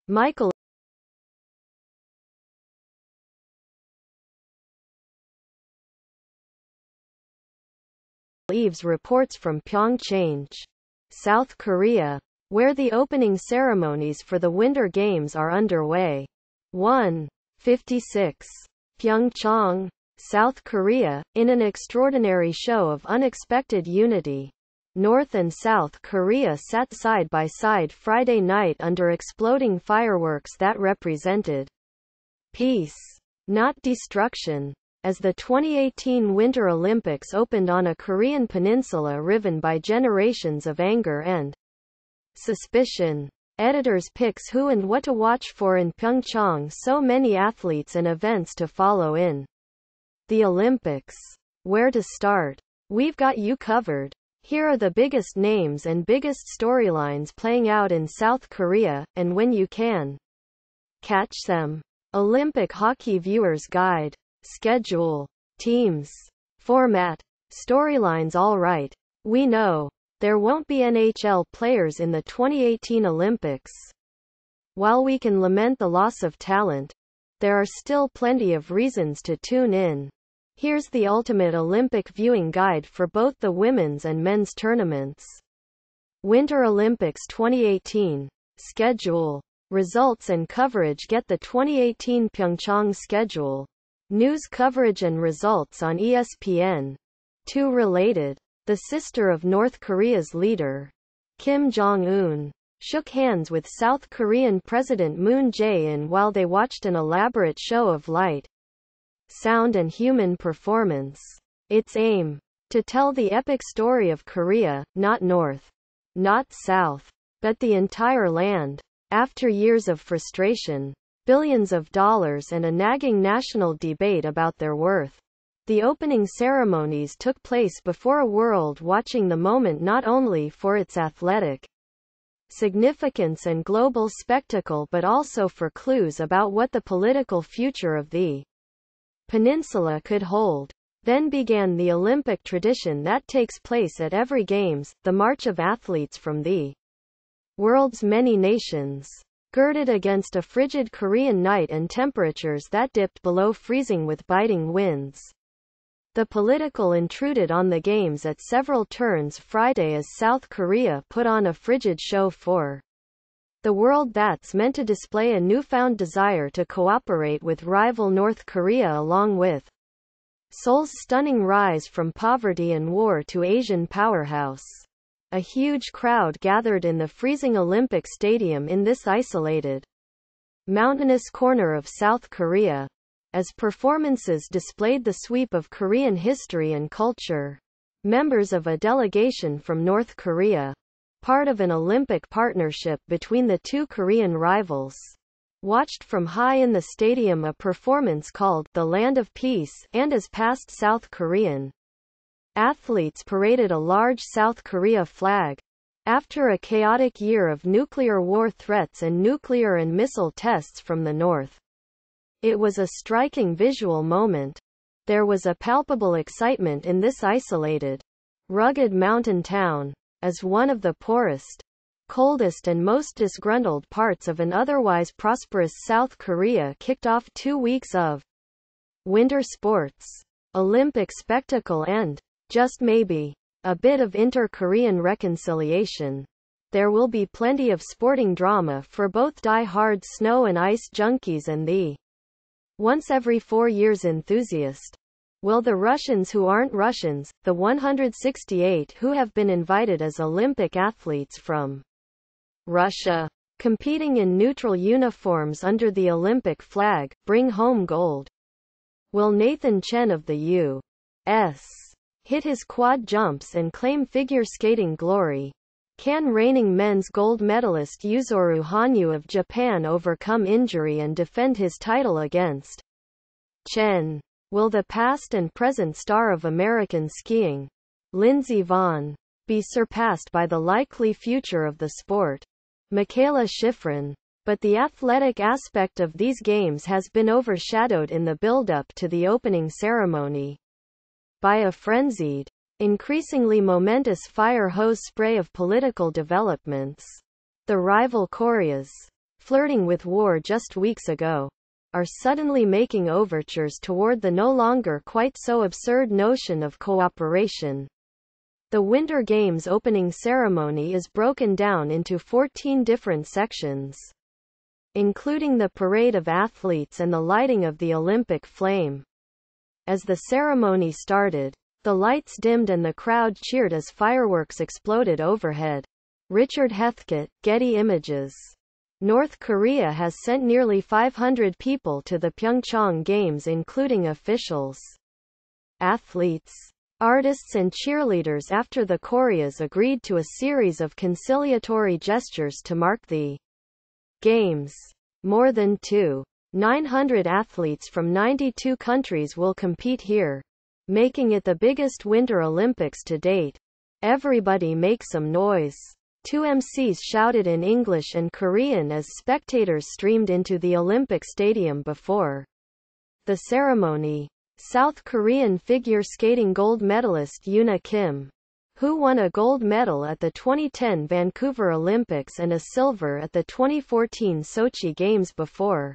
Michael Eves reports from Pyeongchang, South Korea, where the opening ceremonies for the Winter Games are underway. 1:56. Pyeongchang, South Korea, in an extraordinary show of unexpected unity. North and South Korea sat side by side Friday night under exploding fireworks that represented peace, not destruction, as the 2018 Winter Olympics opened on a Korean peninsula riven by generations of anger and suspicion. Editors picks who and what to watch for in Pyeongchang. So many athletes and events to follow in the Olympics. Where to start? We've got you covered. Here are the biggest names and biggest storylines playing out in South Korea, and when you can catch them. Olympic Hockey Viewer's Guide. Schedule. Teams. Format. Storylines. All right. We know there won't be NHL players in the 2018 Olympics. While we can lament the loss of talent, there are still plenty of reasons to tune in. Here's the ultimate Olympic viewing guide for both the women's and men's tournaments. Winter Olympics 2018. Schedule. Results and coverage. Get the 2018 Pyeongchang schedule. News coverage and results on ESPN. 2 related. The sister of North Korea's leader, Kim Jong-un, shook hands with South Korean President Moon Jae-in while they watched an elaborate show of light, sound and human performance. Its aim: to tell the epic story of Korea, not North, not South, but the entire land. After years of frustration, billions of dollars and a nagging national debate about their worth, the opening ceremonies took place before a world watching the moment not only for its athletic significance and global spectacle but also for clues about what the political future of the peninsula could hold. Then began the Olympic tradition that takes place at every Games, the march of athletes from the world's many nations, girded against a frigid Korean night and temperatures that dipped below freezing with biting winds. The political intruded on the Games at several turns Friday as South Korea put on a frigid show for the world that's meant to display a newfound desire to cooperate with rival North Korea along with Seoul's stunning rise from poverty and war to Asian powerhouse. A huge crowd gathered in the freezing Olympic Stadium in this isolated, mountainous corner of South Korea, as performances displayed the sweep of Korean history and culture. Members of a delegation from North Korea, part of an Olympic partnership between the two Korean rivals, watched from high in the stadium a performance called The Land of Peace, and as past South Korean athletes paraded a large South Korea flag. After a chaotic year of nuclear war threats and nuclear and missile tests from the North, it was a striking visual moment. There was a palpable excitement in this isolated, rugged mountain town, as one of the poorest, coldest and most disgruntled parts of an otherwise prosperous South Korea kicked off 2 weeks of winter sports, Olympic spectacle and, just maybe, a bit of inter-Korean reconciliation. There will be plenty of sporting drama for both die-hard snow and ice junkies and the once every 4 years enthusiast. Will the Russians who aren't Russians, the 168 who have been invited as Olympic athletes from Russia, competing in neutral uniforms under the Olympic flag, bring home gold? Will Nathan Chen of the U.S. hit his quad jumps and claim figure skating glory? Can reigning men's gold medalist Yuzuru Hanyu of Japan overcome injury and defend his title against Chen? Will the past and present star of American skiing, Lindsey Vonn, be surpassed by the likely future of the sport, Michaela Schifrin? But the athletic aspect of these games has been overshadowed in the build-up to the opening ceremony by a frenzied increasingly momentous fire hose spray of political developments. The rival Koreas, flirting with war just weeks ago, are suddenly making overtures toward the no longer quite so absurd notion of cooperation. The Winter Games opening ceremony is broken down into 14 different sections, including the parade of athletes and the lighting of the Olympic flame. As the ceremony started, the lights dimmed and the crowd cheered as fireworks exploded overhead. Richard Heathcote, Getty Images. North Korea has sent nearly 500 people to the Pyeongchang Games, including officials, athletes, artists and cheerleaders, after the Koreas agreed to a series of conciliatory gestures to mark the Games. More than 2,900 athletes from 92 countries will compete here, making it the biggest Winter Olympics to date. Everybody make some noise. Two MCs shouted in English and Korean as spectators streamed into the Olympic Stadium before the ceremony. South Korean figure skating gold medalist Yoona Kim, who won a gold medal at the 2010 Vancouver Olympics and a silver at the 2014 Sochi Games before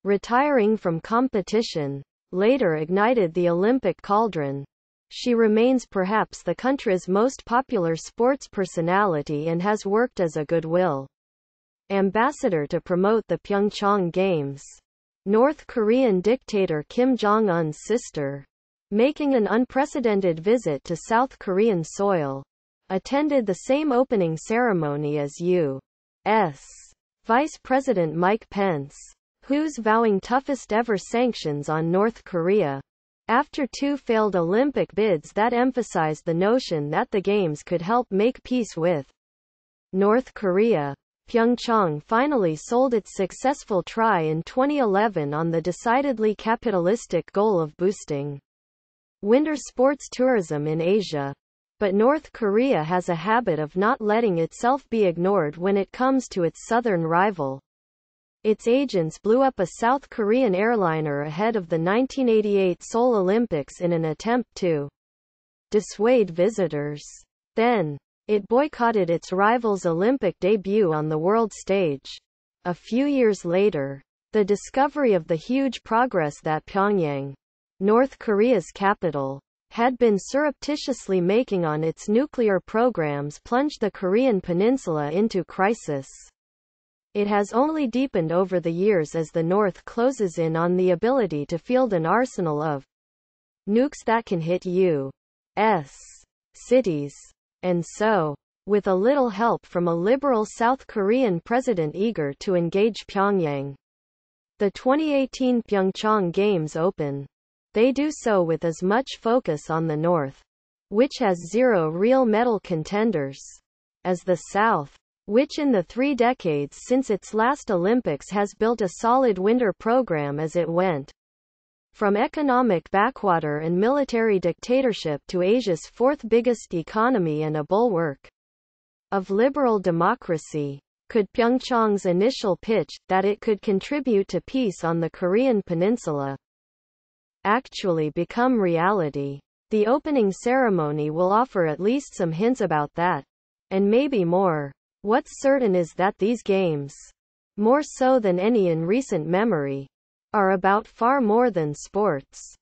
retiring from competition, later ignited the Olympic cauldron. She remains perhaps the country's most popular sports personality and has worked as a goodwill ambassador to promote the Pyeongchang Games. North Korean dictator Kim Jong-un's sister, making an unprecedented visit to South Korean soil, attended the same opening ceremony as U.S. Vice President Mike Pence, who's vowing toughest ever sanctions on North Korea after two failed Olympic bids that emphasized the notion that the Games could help make peace with North Korea. Pyeongchang finally sold its successful try in 2011 on the decidedly capitalistic goal of boosting winter sports tourism in Asia. But North Korea has a habit of not letting itself be ignored when it comes to its southern rival. Its agents blew up a South Korean airliner ahead of the 1988 Seoul Olympics in an attempt to dissuade visitors. Then, it boycotted its rival's Olympic debut on the world stage. A few years later, the discovery of the huge progress that Pyongyang, North Korea's capital, had been surreptitiously making on its nuclear programs plunged the Korean peninsula into crisis. It has only deepened over the years as the North closes in on the ability to field an arsenal of nukes that can hit U.S. cities. And so, with a little help from a liberal South Korean president eager to engage Pyongyang, the 2018 Pyeongchang Games open. They do so with as much focus on the North, which has zero real medal contenders, as the South, which in the 3 decades since its last Olympics has built a solid winter program as it went from economic backwater and military dictatorship to Asia's fourth biggest economy and a bulwark of liberal democracy. Could Pyeongchang's initial pitch, that it could contribute to peace on the Korean peninsula, actually become reality? The opening ceremony will offer at least some hints about that. And maybe more. What's certain is that these games, more so than any in recent memory, are about far more than sports.